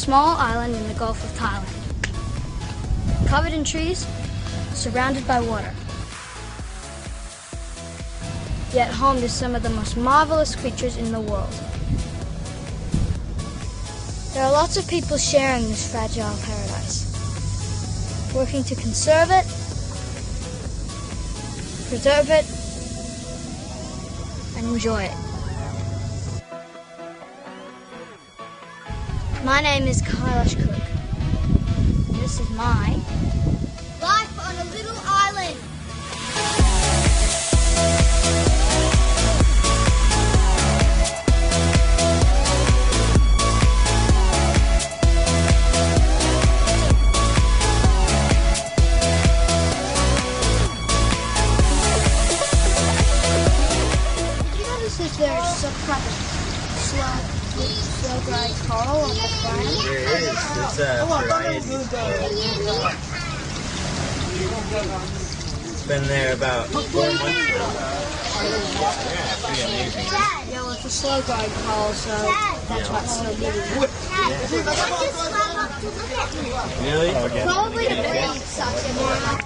small island in the Gulf of Thailand, covered in trees, surrounded by water, yet home to some of the most marvelous creatures in the world. There are lots of people sharing this fragile paradise, working to conserve it, preserve it, and enjoy it. My name is Kailash. This is my life on a little island. Did you notice that there's some kind of slow-growing coral on the ground? There is. It's a variety. It's been there about 4 months now. Yeah, pretty amazing. Yeah, well, it's a slow-growing coral, so that's why it's so big. Really? Probably the breed sucks in there.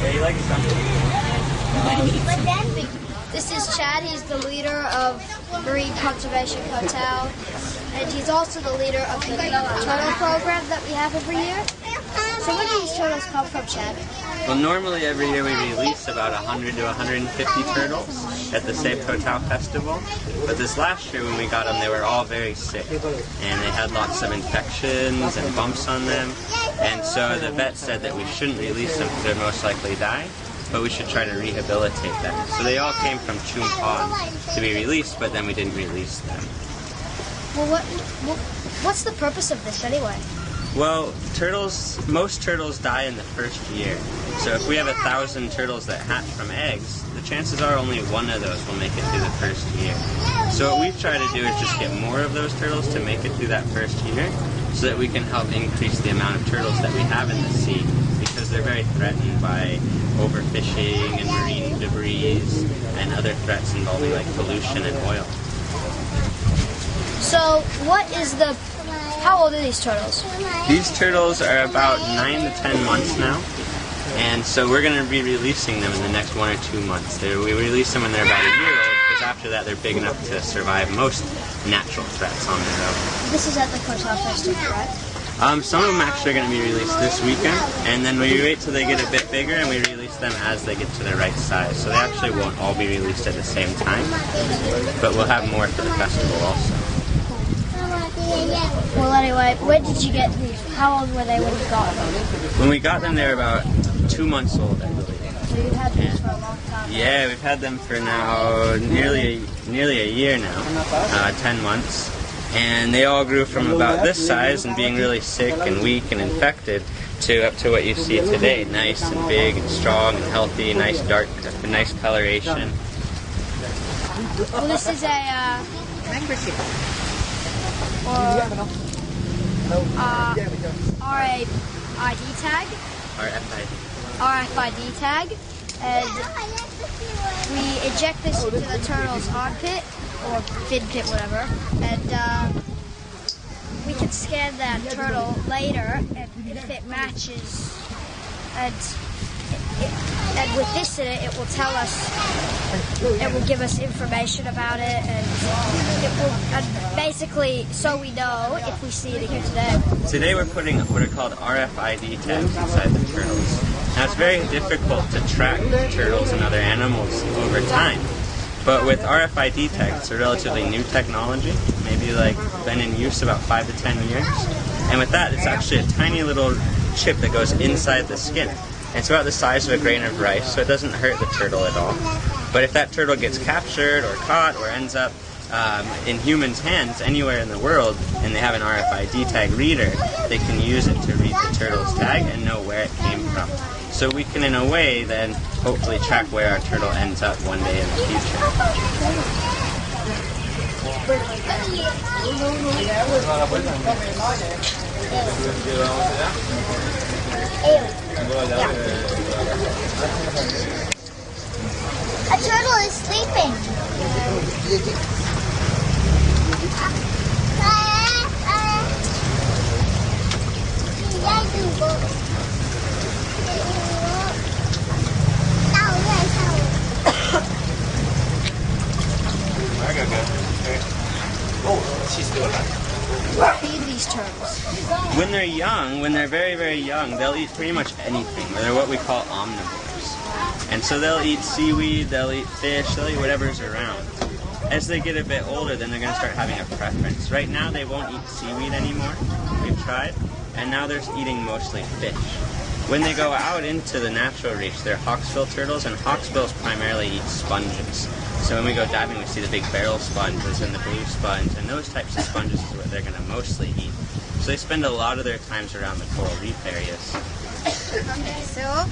Yeah, you like something? This is Chad. He's the leader of Marine Conservation Hotel, and he's also the leader of the turtle program that we have every year. So where do these turtles come from, Chad? Well, normally every year we release about 100 to 150 turtles at the Safe Hotel Festival. But this last year when we got them, they were all very sick. And they had lots of infections and bumps on them. And so the vet said that we shouldn't release them because they'll most likely die, but we should try to rehabilitate them. So they all came from Choom Pond to be released, but then we didn't release them. Well, what's the purpose of this anyway? Well, most turtles die in the first year. So if we have 1,000 turtles that hatch from eggs, the chances are only one of those will make it through the first year. So what we've tried to do is just get more of those turtles to make it through that first year so that we can help increase the amount of turtles that we have in the sea, because they're very threatened by overfishing and marine debris and other threats involving like pollution and oil. So how old are these turtles? These turtles are about 9 to 10 months now, and so we're going to be releasing them in the next 1 or 2 months. We release them when they're about a year old, because after that they're big enough to survive most natural threats on their own. This is at the Hotel Festival, right? Some of them actually are going to be released this weekend, and then we wait till they get a bit bigger and we release them as they get to the right size. So they actually won't all be released at the same time, but we'll have more for the festival also. Well, anyway, where did you get these? How old were they when you got them? When we got them, they were about 2 months old, I believe. So you've had these for a long time? Yeah, we've had them for now nearly a year now, 10 months. And they all grew from about this size and being really sick and weak and infected to up to what you see today. Nice and big and strong and healthy, nice coloration. Well, this is a membership. RFID tag. RFID tag. And we eject this into the turtle's armpit, or fin pit, whatever, and we can scan that turtle later, and if it matches, and with this in it, it will tell us, it will give us information about it, and it will, and basically, so we know if we see it again today. Today we're putting what are called RFID tags inside the turtles. Now it's very difficult to track turtles and other animals over time. But with RFID tags, it's a relatively new technology, maybe like been in use about 5 to 10 years. And with that, it's actually a tiny little chip that goes inside the skin. It's about the size of a grain of rice, so it doesn't hurt the turtle at all. But if that turtle gets captured or caught or ends up in humans' hands anywhere in the world, and they have an RFID tag reader, they can use it to read the turtle's tag and know where it came from. So we can, in a way, then hopefully track where our turtle ends up one day in the future. A turtle is sleeping. Feed these turtles. When they're young, when they're very, very young, they'll eat pretty much anything. They're what we call omnivores. And so they'll eat seaweed, they'll eat fish, they'll eat whatever's around. As they get a bit older, then they're going to start having a preference. Right now, they won't eat seaweed anymore. We've tried. And now they're eating mostly fish. When they go out into the natural reef, they're hawksbill turtles, and hawksbills primarily eat sponges. So when we go diving, we see the big barrel sponges and the blue sponge, and those types of sponges is what they're going to mostly eat. So they spend a lot of their times around the coral reef areas. Okay, so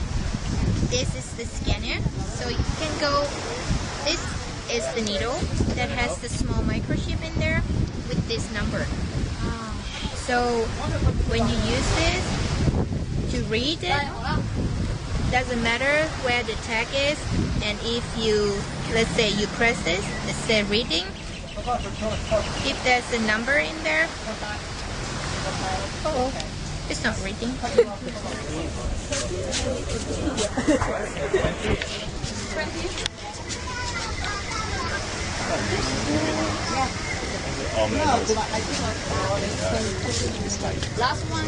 this is the scanner. So you can go, this is the needle that has the small microchip in there with this number. So when you use this to read it, doesn't matter where the tag is, and if you, let's say you press this, it says reading. If there's a number in there, oh, it's not reading. Last one.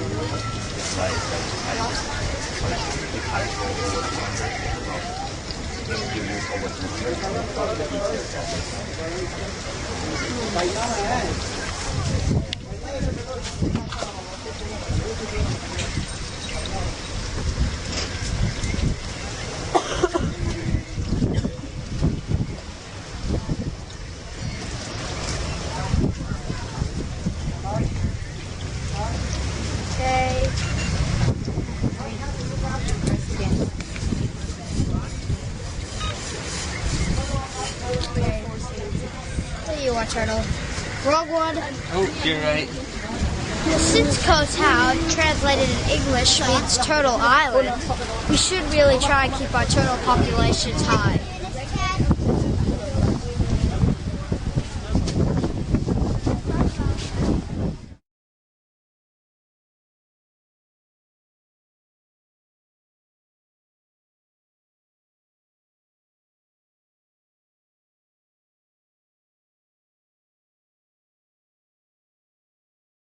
Okay. There you are, turtle. Wrong one. Oh, you're right. Since Koh Tao, translated in English, means turtle island, we should really try and keep our turtle populations high.